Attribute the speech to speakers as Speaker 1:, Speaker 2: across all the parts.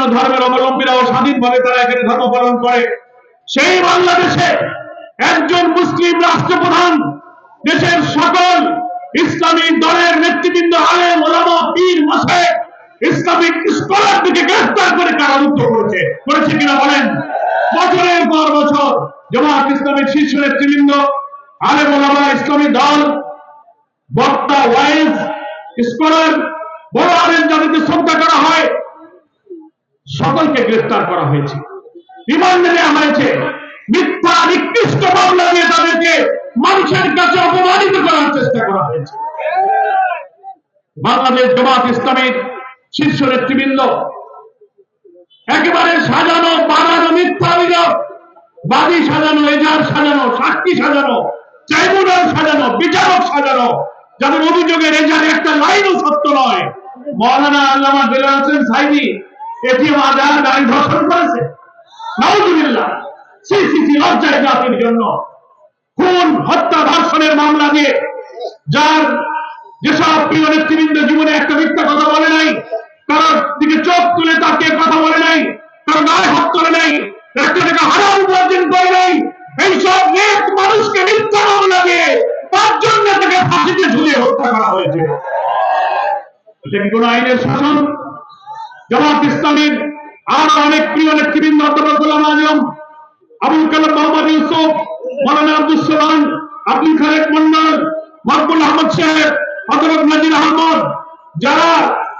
Speaker 1: অন্যান্য ধর্মের অবলম্বীরাও স্বাধীনভাবে তারা এখানে ধর্ম পালন করে। সেই বাংলাদেশে একজন মুসলিম রাষ্ট্রপ্রধান দেশের সকল ইসলামী দলের নেতৃবৃন্দ, আলেম, ওলামা, পীর, মাশায়েখ, ইসলামিক স্কলারদেরকে গ্রেফতার করে কারারুদ্ধ করেছে কিনা বলেন? বছরের পর বছর জামাত ইসলামের শীর্ষ নেতৃবৃন্দ, আলেম, ওলামা, ইসলামী দল, বক্তা, ওয়াইজ, স্কলার, বড় আলেম যাদেরকে শ্রদ্ধা করা হয়, সকলকে গ্রেফতার করা হয়েছে, রিমান্ডে নেওয়া হয়েছে, মিথ্যা নিকৃষ্ট মামলা দিয়ে তাদেরকে মানুষের কাছে অপমানিত করার চেষ্টা করা হয়েছে। বাংলাদেশ জামাত ইসলামের শীর্ষ নেতৃবৃন্দ একেবারে সাজানো, বানানো মিথ্যা অভিযোগ, বাদী সাজানো, এজার সাজানো, সাক্ষী সাজানো, ট্রাইব্যুনাল সাজানো, বিচারক সাজানো, যাদের অভিযোগের এজারে একটা লাইনও সত্য নয়। মাওলানা আল্লামা দেলোয়ার হোসেন সাইদি এটিএম আজহার গাড়ি ধর্ষণ করেছে, নাউজুবিল্লাহ। সিসিসি লজ্জায় জাতির জন্য খুন, হত্যা, ধর্ষণের মামলা দিয়ে যার যেসব প্রিয় নেতৃবৃন্দ জীবনে একটা মিথ্যা কথা বলে নাই, কারোর দিকে চোখ তুলে তাকে কথা বলে নাই, কারো গায়ে হাত করে নাই, একটা টাকা হারাম উপার্জন করে নাই, এইসব নেক মানুষকে মিথ্যা মামলা দিয়ে তার জন্য তাকে ফাঁসিতে ঝুলিয়ে হত্যা করা হয়েছে। এটা কি কোন আইনের শাসন? জামাত ইসলামীর আরো অনেক প্রিয় নেতৃবৃন্দ, অধ্যাপক গোলাম আজম, আবুল কালাম মোহাম্মদ ইউসুফ, মাওলানা আব্দুল সালাম, আব্দুল খালেক মন্ডল, মকবুল আহমদ সাহেব, অধ্যাপক নাজির আহমদ, যারা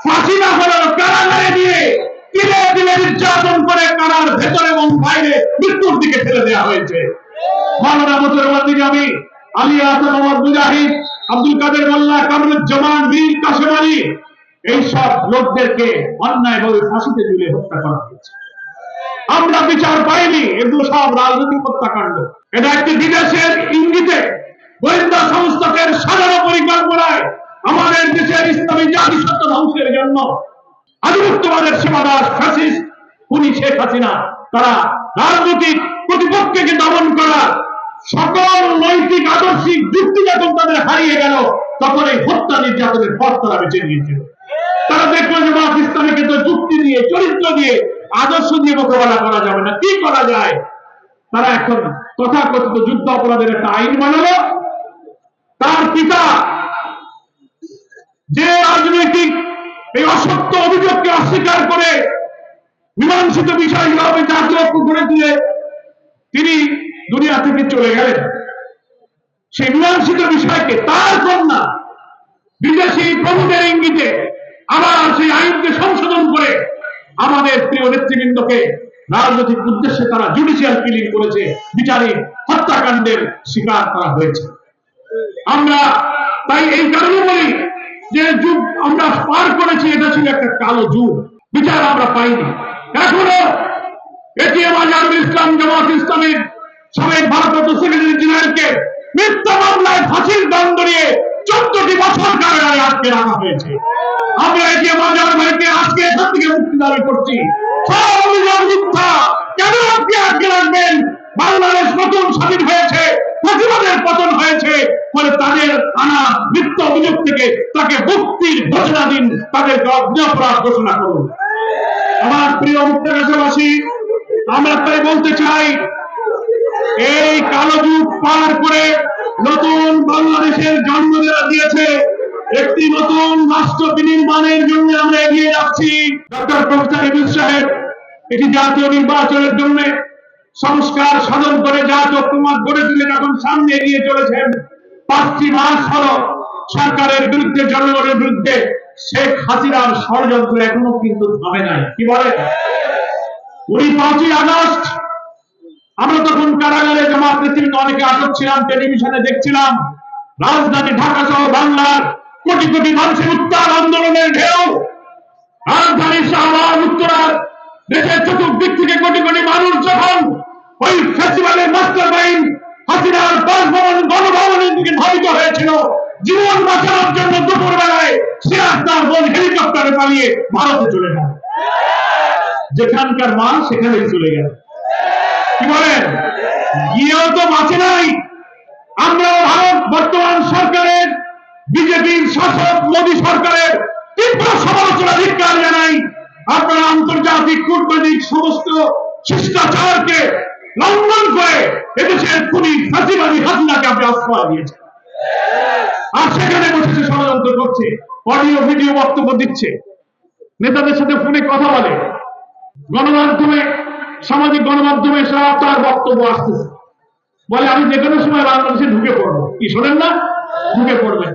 Speaker 1: ফাঁসি না হলেও কারাগারে দিয়ে তিলে তিলে নির্যাতন করে কারার ভেতরে এবং বাইরে মৃত্যুর দিকে ঠেলে দেওয়া হয়েছে। মাওলানা মুতাওয়াল্লিদ নিজামী, আলী আহমদ মোহাম্মদ মুজাহিদ, আব্দুল কাদের মোল্লা, কামরুজ্জামান, মীর কাসেম আলী, এইসব লোকদেরকে অন্যায়ভাবে ফাঁসিতে ঝুলিয়ে হত্যা করা হয়েছে। আমরা বিচার পাইনি, এগুলো সব রাজনৈতিক হত্যাকাণ্ড। এটা একটি বিদেশের ইঙ্গিতে গোয়েন্দা সংস্থাদের সাজানো পরিকল্পনায় আমাদের দেশের ইসলামী জাতিসত্তা ধ্বংসের জন্য আধিপত্যবাদের সীমাদাস ফ্যাসিস্ট খুনি শেখ হাসিনা তারা রাজনৈতিক প্রতিপক্ষকে দমন করার সকল নৈতিক আদর্শিক যুক্তি যখন তাদের হারিয়ে গেল, তখন এই হত্যা নির্যাতনের পথ তারা বেছে নিয়েছিল। তারা দেখলো যে জামাত ইসলামীকে তো যুক্তি দিয়ে, চরিত্র দিয়ে, আদর্শ দিয়ে মোকাবেলা করা যাবে না, কি করা যায়? তারা এখন তথাকথিত যুদ্ধ অপরাধের একটা আইন বানালো। তার পিতা যে রাজনৈতিক এই অসত্য অভিযোগকে অস্বীকার করে মীমাংসিত বিষয় হিসাবে জাতীয় ঐক্য গড়ে তুলে তিনি দুনিয়া থেকে চলে গেলেন। সেই মীমাংসিত বিষয়কে তার কন্যা বিদেশি প্রভুদের ইঙ্গিতে আবার সেই আইনকে সংশোধন করে আমাদের প্রিয় নেতৃবৃন্দকে রাজনৈতিক উদ্দেশ্যে তারা জুডিশিয়াল কিলিং করেছে, বিচারিক হত্যাকাণ্ডের শিকার তারা হয়েছে। আমরা তাই এই কারণে বলি যে যুগ আমরা পার করেছি, এটা ছিল একটা কালো যুগ, বিচার আমরা পাইনি। এখনো এটিএম আজহারুল ইসলাম, জামাত ইসলামের সাবেক ভারপ্রাপ্ত সেক্রেটারি জেনারেলকে মিথ্যা মামলায় ফাঁসির দণ্ড দিয়ে 14টি বছর কারাগারে আটকে রাখা হয়েছে। আমরা এটিএম আজহার ভাইকে আজকে এখান থেকে মুক্তি দাবি করছি। সব অভিযোগ মিথ্যা। কেন আপনি আটকে রাখবেন? বাংলাদেশ নতুন স্বাধীন হয়েছে, প্রতিবাদের পতন হয়েছে, ফলে তাদের আনা মিথ্যা অভিযোগ থেকে তাকে মুক্তির ঘোষণা দিন, তাদেরকে অপরাধ ঘোষণা করুন। আমার প্রিয় মুক্তাগাছাবাসী, আমরা তাই বলতে চাই, এই কালো যুগ পার করে নতুন বাংলাদেশের জন্ম দিয়েছে একটি নতুন রাষ্ট্র বিনির্মাণের জন্য আমরা এগিয়ে যাচ্ছি। ডক্টর প্রফেসর ইউনূস সাহেব এটি জাতীয় নির্বাচনের জন্য সংস্কার সাধন করে জাতীয় ঐক্যমত গড়ে তুলে যখন সামনে এগিয়ে চলেছেন, 5টি মাস হলো সরকারের বিরুদ্ধে, জনগণের বিরুদ্ধে শেখ হাসিনার ষড়যন্ত্র এখনো কিন্তু থামে নাই। কি বলে? উনি 5ই আগস্ট, আমরা তখন কারাগারে জামাত নেতৃত্ব অনেকে আটক ছিলাম, টেলিভিশনে দেখছিলাম, রাজধানী ঢাকা সহ বাংলার কোটি কোটি মানুষের উত্তাল আন্দোলনের ঢেউ, রাজধানী শাহবাগ, উত্তরার দেশের চতুর্দিক থেকে কোটি কোটি মানুষ যখন ওই ফেস্টিভ্যালের মাস্টার মাইন্ড হাসিনার বাসভবন, গণভবনের দিকে ধাবিত হয়েছিল, জীবন বাঁচানোর জন্য দুপুর বেলায় সিরাজ তার বোন হেলিকপ্টারে পালিয়ে ভারতে চলে গেল। যেখানকার মা সেখানেই চলে গেল। কি বলেন? গিয়েও তো বাঁচে নাই। আমরা ভারত বর্তমান সরকারের, বিজেপির শাসক মোদী সরকারের তীব্র সমালোচনা ধিক্কার জানাই। আপনারা আন্তর্জাতিক কূটনৈতিক সমস্ত শিষ্টাচারকে লঙ্ঘন করে এদেশের খুনি ফাঁসিবাদী হাসিনাকে আপনি আশ্রয় দিয়েছেন, আর সেখানে বসেছে ষড়যন্ত্র করছে, অডিও ভিডিও বক্তব্য দিচ্ছে, নেতাদের সাথে ফোনে কথা বলে, গণমাধ্যমে সামাজিক গণমাধ্যমে তার বক্তব্য আসতেছে, বলে আমি যে কোনো সময় বাংলাদেশে ঢুকে পড়বো। কি শোনেন না? ঢুকে পড়বেন,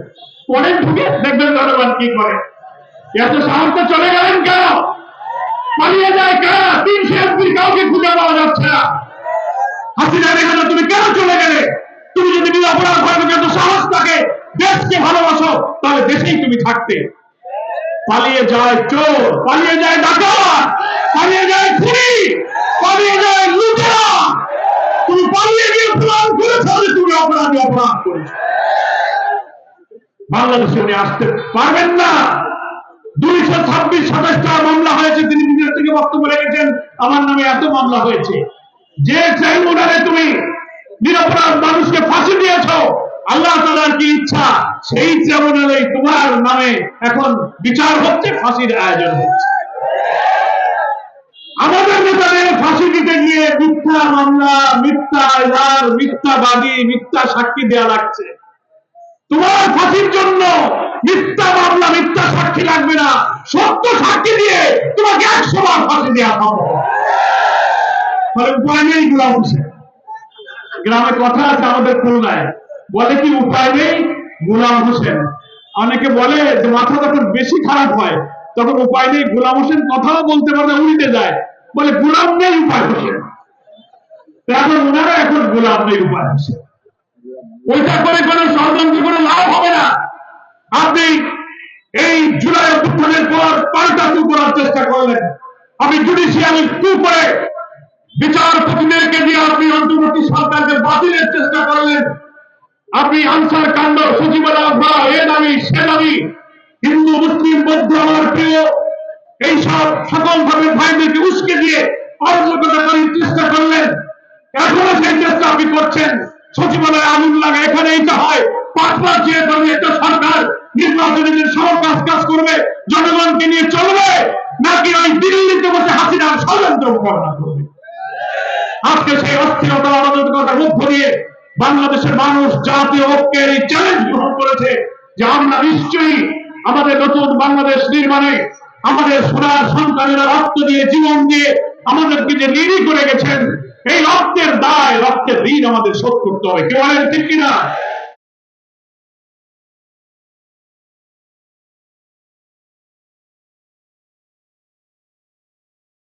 Speaker 1: পরে ঢুকে দেখবেন জনগণ কি করে। এত সাহসে চলে গেলেন কেন? পালিয়ে যায় কেন? 300 এমপির কাউকে খুঁজে পাওয়া যাচ্ছে না। হাসিনা রেখানা তুমি কেন চলে গেলে? তুমি যদি নিরপরাধ হয়, এত সাহস থাকে, দেশকে ভালোবাসো, তাহলে দেশেই তুমি থাকতে। পালিয়ে যায় চোর, পালিয়ে যায় ডাকাত, পালিয়ে যায় খুনি, পালিয়ে যায় লুটেরা। তুমি পালিয়ে গিয়ে প্রমাণ করেছো যে তুমি অপরাধী, অপরাধ করেছো। বাংলাদেশে উনি আসতে পারবেন না। 226-27টা মামলা হয়েছে, তিনি নিজের থেকে বক্তব্য রেখেছেন আমার নামে এত মামলা হয়েছে। যে ট্রাইব্যুনালে তুমি নিরপরাধ মানুষকে ফাঁসি দিয়েছ, আল্লাহ তাআলার কি ইচ্ছা সেই ট্রাইব্যুনালে তোমার নামে এখন বিচার হচ্ছে, ফাঁসির আয়োজন হচ্ছে। আমাদের নেতাদের ফাঁসি দিতে গিয়ে মিথ্যা মামলা, মিথ্যা এজাহার, মিথ্যাবাদী, মিথ্যা সাক্ষী দেওয়া লাগছে। তোমার ফাঁসির জন্য মিথ্যা মামলা, মিথ্যা সাক্ষী লাগবে না, সত্য সাক্ষী দিয়ে তোমাকে 100 বার ফাঁসি দেওয়া সম্ভব। ফলে উপায় নেই গোলাম হোসেন। গ্রামে কথা আছে আমাদের খুলনায়, বলে কি উপায় নেই গোলাম হোসেন। অনেকে বলে যে মাথা যখন বেশি খারাপ হয় তখন উপায় নেই গোলাম হোসেন কথাও বলতে পারে, উল্টে যায়, বলে গোলাম নেই উপায় হোসেন। এখন ওনারা এখন গোলাম নেই উপায় হোসেন। ওইটা করে কোনো ষড়যন্ত্র করে লাভ হবে না। আপনি এই জুলাই অভ্যুত্থানের পর পাল্টা কু করার চেষ্টা করলেন, আপনি জুডিশিয়াল কু করে বিচারপতিদেরকে দিয়ে আপনি অন্তর্বর্তী সরকারকে বাতিলের চেষ্টা করলেন। আপনি আনসার কাণ্ড, সচিবালয় এ দাবি সে দাবি, হিন্দু মুসলিম বৌদ্ধ আমার প্রিয় এইসব সকল ভাবে ভাইদেরকে উস্কে দিয়ে অরাজকতা করার চেষ্টা করলেন। এখনো সেই চেষ্টা আপনি করছেন। সচিবালয়ে আগুন লাগা, এখানে এটা হয়, 5 মাস যে করবে এটা সরকার নির্বাচনের সময় কাজ করবে, জনগণকে নিয়ে চলবে, নাকি ওই দিল্লিতে বসে হাসিনার ষড়যন্ত্র মোকাবেলা করবে? আজকে সেই অস্থিরতা, অরাজকতার মধ্য দিয়ে বাংলাদেশের মানুষ জাতীয় ঐক্যের এই চ্যালেঞ্জ গ্রহণ করেছে যে আমরা নিশ্চয়ই আমাদের নতুন বাংলাদেশ নির্মাণে আমাদের সোনার সন্তানেরা রক্ত দিয়ে, জীবন দিয়ে আমাদেরকে যে ঋণী করে গেছেন, এই রক্তের দায়, রক্তের ঋণ আমাদের শোধ করতে হবে। কেউ বলেন ঠিক কিনা?